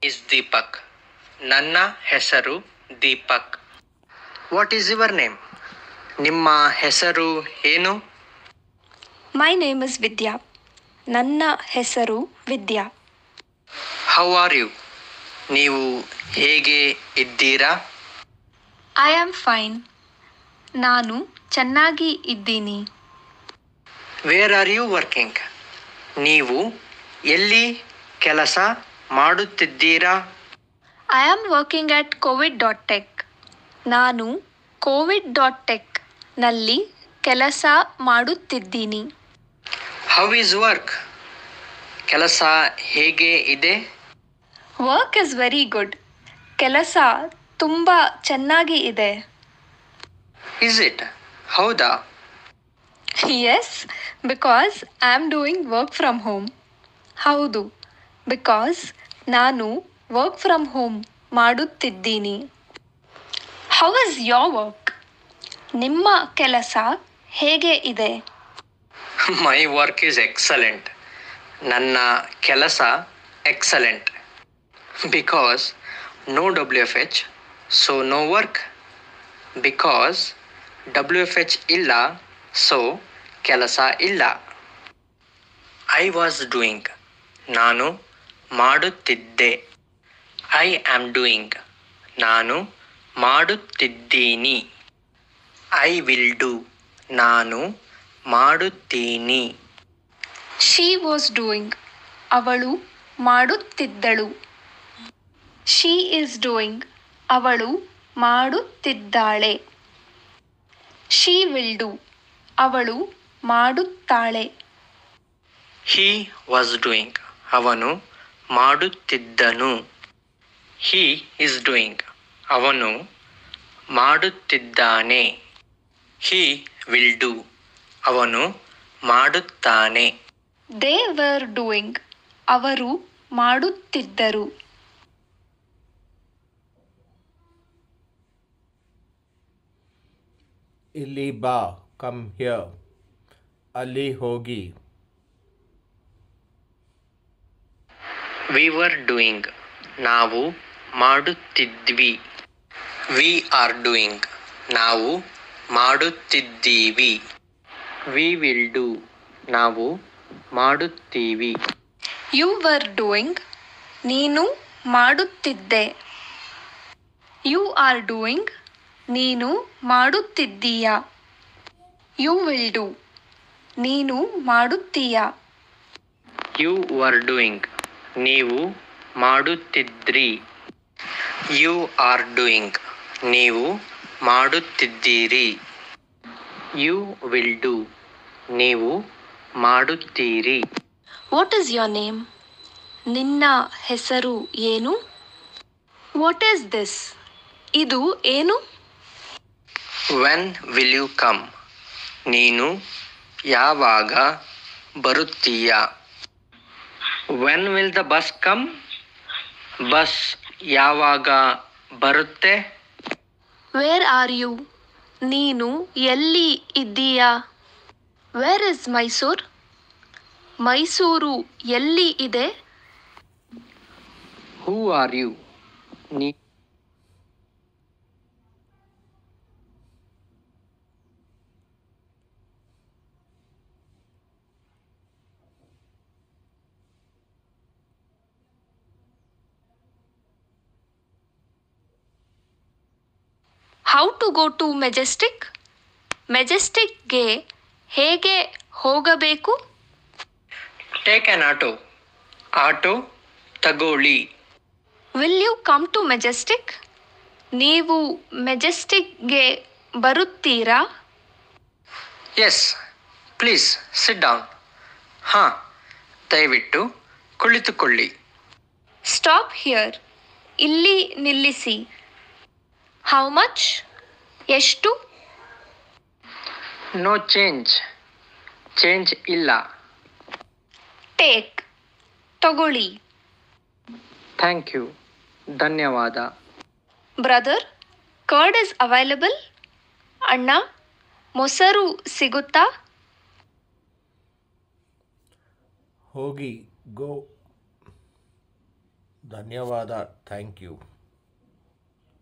Is Deepak. ನನ್ನ ಹೆಸರು Deepak. What is your name? ನಿಮ್ಮ ಹೆಸರು ಏನು? My name is Vidya. ನನ್ನ ಹೆಸರು ವಿದ್ಯಾ. How are you? ನೀವು ಹೇಗೆ ಇದ್ದೀರಾ? I am fine. ನಾನು ಚೆನ್ನಾಗಿ ಇದ್ದೀನಿ. Where are you working? ನೀವು ಎಲ್ಲಿ ಕೆಲಸ ಮಾಡುತ್ತಿದ್ದೀರಾ? I am working at covid.tech. ನಾನು covid.tech ಕೆಲಸ ಮಾಡುತ್ತಿದ್ದೀನಿ. How is work? ಕೆಲಸ ಹೇಗೆ ಇದೆ? Work is very good. ಕೆಲಸ ತುಂಬ ಚೆನ್ನಾಗಿ ಇದೆ. Is it? ಹೌದಾ? Yes, because I am doing work from home. ಹೌದು, ಬಿಕಾಸ್ ನಾನು ವರ್ಕ್ ಫ್ರಮ್ ಹೋಮ್ ಮಾಡುತ್ತಿದ್ದೀನಿ. How is your work? ನಿಮ್ಮ ಕೆಲಸ ಹೇಗೆ ಇದೆ? My work is excellent. ನನ್ನ ಕೆಲಸ excellent. Because no WFH, so no work. Because WFH ಇಲ್ಲ, ಸೊ ಕೆಲಸ ಇಲ್ಲ. I was doing. ನಾನು ಮಾಡುತ್ತಿದ್ದೆ. I am doing. ನಾನು ಮಾಡುತ್ತಿದ್ದೀನಿ. I will do. ನಾನು ಮಾಡುತ್ತೀನಿ. She was doing. ಅವಳು ಮಾಡುತ್ತಿದ್ದಳು. She is doing. ಅವಳು ಮಾಡುತ್ತಿದ್ದಾಳೆ. She will do. ಅವಳು ಮಾಡುತ್ತಾಳೆ. He was doing. ಅವನು ಮಾಡುತ್ತಿದ್ದನು. He is doing. ಅವನು ಮಾಡುತ್ತಿದ್ದಾನೆ. He will do. ಅವನು ಮಾಡುತ್ತಾನೆ. They were doing. ಅವರು ಮಾಡುತ್ತಿದ್ದರು. ಇಲ್ಲಿ ಬಾ, ಕಮ್ ಹಿಯರ್. ಅಲ್ಲಿ ಹೋಗಿ. We were doing. ನಾವು ಮಾಡುತ್ತಿದ್ವಿ. We are doing. ನಾವು ಮಾಡುತ್ತಿದ್ದೀವಿ. We will do. ನಾವು ಮಾಡುತ್ತೀವಿ. You were doing. ನೀನು ಮಾಡುತ್ತಿದ್ದೆ. You are doing. ನೀನು ಮಾಡುತ್ತಿದ್ದೀಯಾ. You will do. ನೀನು ಮಾಡುತ್ತೀಯಾ. You were doing. ನೀವು ಮಾಡುತ್ತಿದ್ರಿ. You are doing. ನೀವು ಮಾಡುತ್ತಿದ್ದೀರಿ. You will do. ನೀವು ಮಾಡುತ್ತೀರಿ. What is your name? ನಿನ್ನ ಹೆಸರು ಏನು? What is this? ಇದು ಏನು? When will you come? ನೀನು ಯಾವಾಗ ಬರುತ್ತೀಯಾ. When will the bus come? Bus ಯಾವಾಗ ಬರುತ್ತೆ? Where are you? ನೀನು ಎಲ್ಲಿ ಇದ್ದೀಯಾ. Where is Mysore? ಮೈಸೂರು ಎಲ್ಲಿ ಇದೆ? Who are you? ನೀ how to go to Majestic? ಮೆಜೆಸ್ಟಿಕ್ಗೆ ಹೇಗೆ ಹೋಗಬೇಕು? Take an auto. ಆಟೋ ತಗೊಳ್ಳಿ. Will you come to Majestic? ನೀವು ಮೆಜೆಸ್ಟಿಕ್ಗೆ ಬರುತ್ತೀರಾ? Yes, please sit down. ಹಾಂ, ದಯವಿಟ್ಟು ಕುಳಿತುಕೊಳ್ಳಿ. Stop here. ಇಲ್ಲಿ ನಿಲ್ಲಿಸಿ. How much? ಎಷ್ಟು? No change. ಚೇಂಜ್ ಇಲ್ಲ. ಟೇಕ್. ತಗೊಳ್ಳಿ. Thank you. ಧನ್ಯವಾದ. Brother, curd is available? ಅಣ್ಣ, ಮೊಸರು ಸಿಗುತ್ತಾ? ಹೋಗಿ, ಗೋ. ಧನ್ಯವಾದ ಥ್ಯಾಂಕ್ ಯು